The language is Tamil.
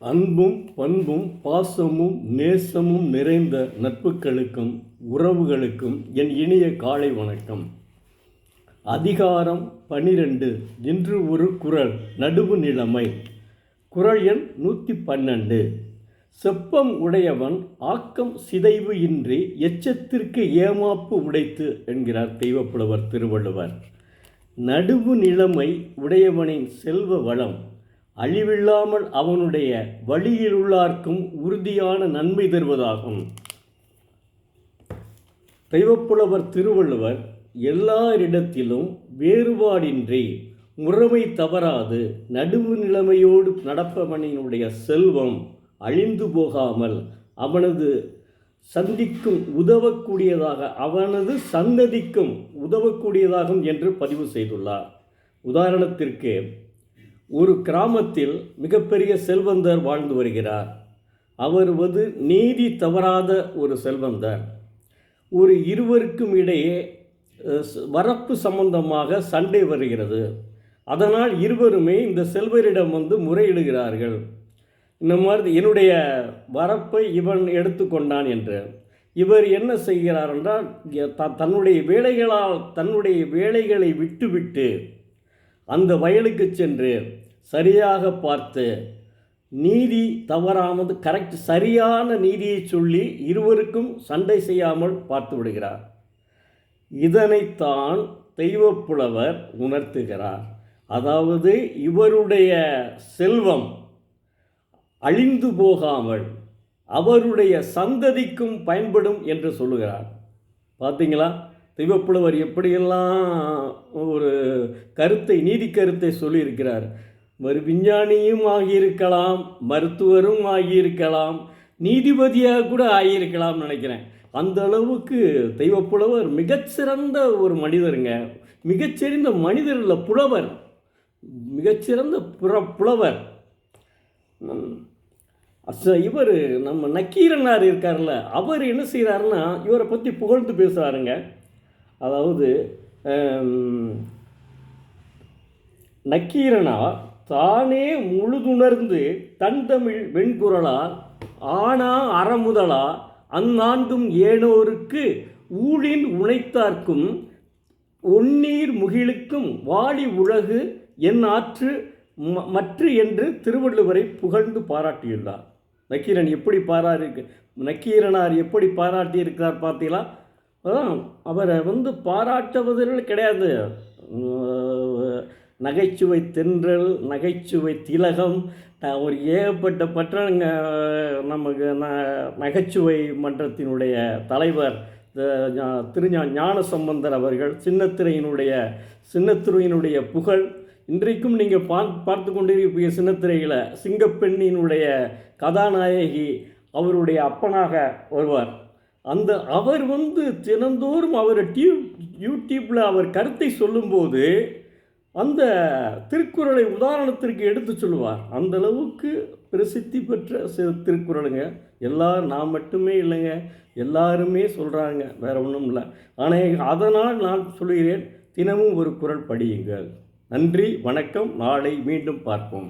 அன்பும் பண்பும் பாசமும் நேசமும் நிறைந்த நட்புகளுக்கும் உறவுகளுக்கும் என் இனிய காலை வணக்கம். அதிகாரம் 12. இன்று ஒரு குறள். நடுவு நிலைமை. குறள் எண் 112. செப்பம் உடையவன் ஆக்கம் சிதைவு இன்றி எச்சத்திற்கு ஏமாப்பு உடைத்து என்கிறார் தெய்வப்புலவர் திருவள்ளுவர். நடுவு நிலைமை உடையவனின் செல்வ வளம் அழிவில்லாமல் அவனுடைய வழியில் உள்ளார்க்கும் உறுதியான நன்மை தருவதாகும். தெய்வப்புலவர் திருவள்ளுவர் எல்லாரிடத்திலும் வேறுபாடின்றி முறைமை தவறாது நடுவு நிலைமையோடு நடப்பவனினுடைய செல்வம் அழிந்து போகாமல் அவனது சந்திக்கும் உதவக்கூடியதாக அவனது சந்ததிக்கும் உதவக்கூடியதாகும் என்று பதிவு செய்துள்ளார். உதாரணத்திற்கு, ஒரு கிராமத்தில் மிகப்பெரிய செல்வந்தர் வாழ்ந்து வருகிறார். அவர் நீதி தவறாத ஒரு செல்வந்தர். ஒரு இருவருக்கும் இடையே வரப்பு சம்பந்தமாக சண்டை வருகிறது. அதனால் இருவருமே இந்த செல்வரிடம் முறையிடுகிறார்கள். இந்த மாதிரி என்னுடைய வரப்பை இவன் எடுத்துக்கொண்டான் என்று. இவர் என்ன செய்கிறார் என்றால், தன்னுடைய வேலைகளை விட்டுவிட்டு அந்த வயலுக்கு சென்று சரியாக பார்த்து நீதி தவறாமல் சரியான நீதியை சொல்லி இருவருக்கும் சண்டை செய்யாமல் பார்த்து விடுகிறார். இதனைத்தான் தெய்வப்புலவர் உணர்த்துகிறார். அதாவது இவருடைய செல்வம் அழிந்து போகாமல் அவருடைய சந்ததிக்கும் பயன்படும் என்று சொல்லுகிறார். பார்த்தீங்களா, தெய்வப்புலவர் எப்படியெல்லாம் ஒரு நீதி கருத்தை சொல்லியிருக்கிறார். ஒரு விஞ்ஞானியும் ஆகியிருக்கலாம், மருத்துவரும் ஆகியிருக்கலாம், நீதிபதியாக கூட ஆகியிருக்கலாம் நினைக்கிறேன். அந்த அளவுக்கு தெய்வப்புலவர் மிகச்சிறந்த ஒரு மனிதருங்க. மிகச்சிறந்த மனிதர் இல்லை, புலவர், மிகச்சிறந்த புலவர். இவர் நம்ம நக்கீரனார் இருக்கார்ல, அவர் என்ன செய்கிறாருன்னா இவரை பற்றி புகழ்ந்து பேசுகிறாருங்க. அதாவது நக்கீரனார் தானே முழுதுணர்ந்து தன் தமிழ் வெண்குரலால் ஆனா அறமுதலா அந்நான்கும் ஏனோருக்கு ஊழின் உழைத்தார்க்கும் ஒன்னீர் முகிலுக்கும் வாழி உலகு என் ஆற்று மற்று என்று திருவள்ளுவரை புகழ்ந்து பாராட்டியுள்ளார். நக்கீரனார் எப்படி பாராட்டியிருக்கிறார் பார்த்தீங்களா? அவரை பாராட்டுவதில் கிடையாது. நகைச்சுவை தென்றல், நகைச்சுவை திலகம், ஒரு ஏகப்பட்ட நமக்கு நகைச்சுவை மன்றத்தினுடைய தலைவர் ஞானசம்பந்தர் அவர்கள் சின்னத்திரையினுடைய புகழ் இன்றைக்கும் நீங்கள் பார்த்து கொண்டிருக்கிற சின்னத்திரையில் சிங்கப்பெண்ணினுடைய கதாநாயகி அவருடைய அப்பனாக வருவார். அவர் தினந்தோறும் அவர் யூடியூப்பில் அவர் கருத்தை சொல்லும்போது அந்த திருக்குறளை உதாரணத்திற்கு எடுத்து சொல்லுவார். அந்த அளவுக்கு பிரசித்தி பெற்ற திருக்குறளுங்க. நான் மட்டுமே இல்லைங்க, எல்லாருமே சொல்கிறாங்க, வேற ஒன்றும் இல்லை. ஆனால் அதனால் நான் சொல்கிறேன், தினமும் ஒரு குறள் படியுங்கள். நன்றி, வணக்கம். நாளை மீண்டும் பார்ப்போம்.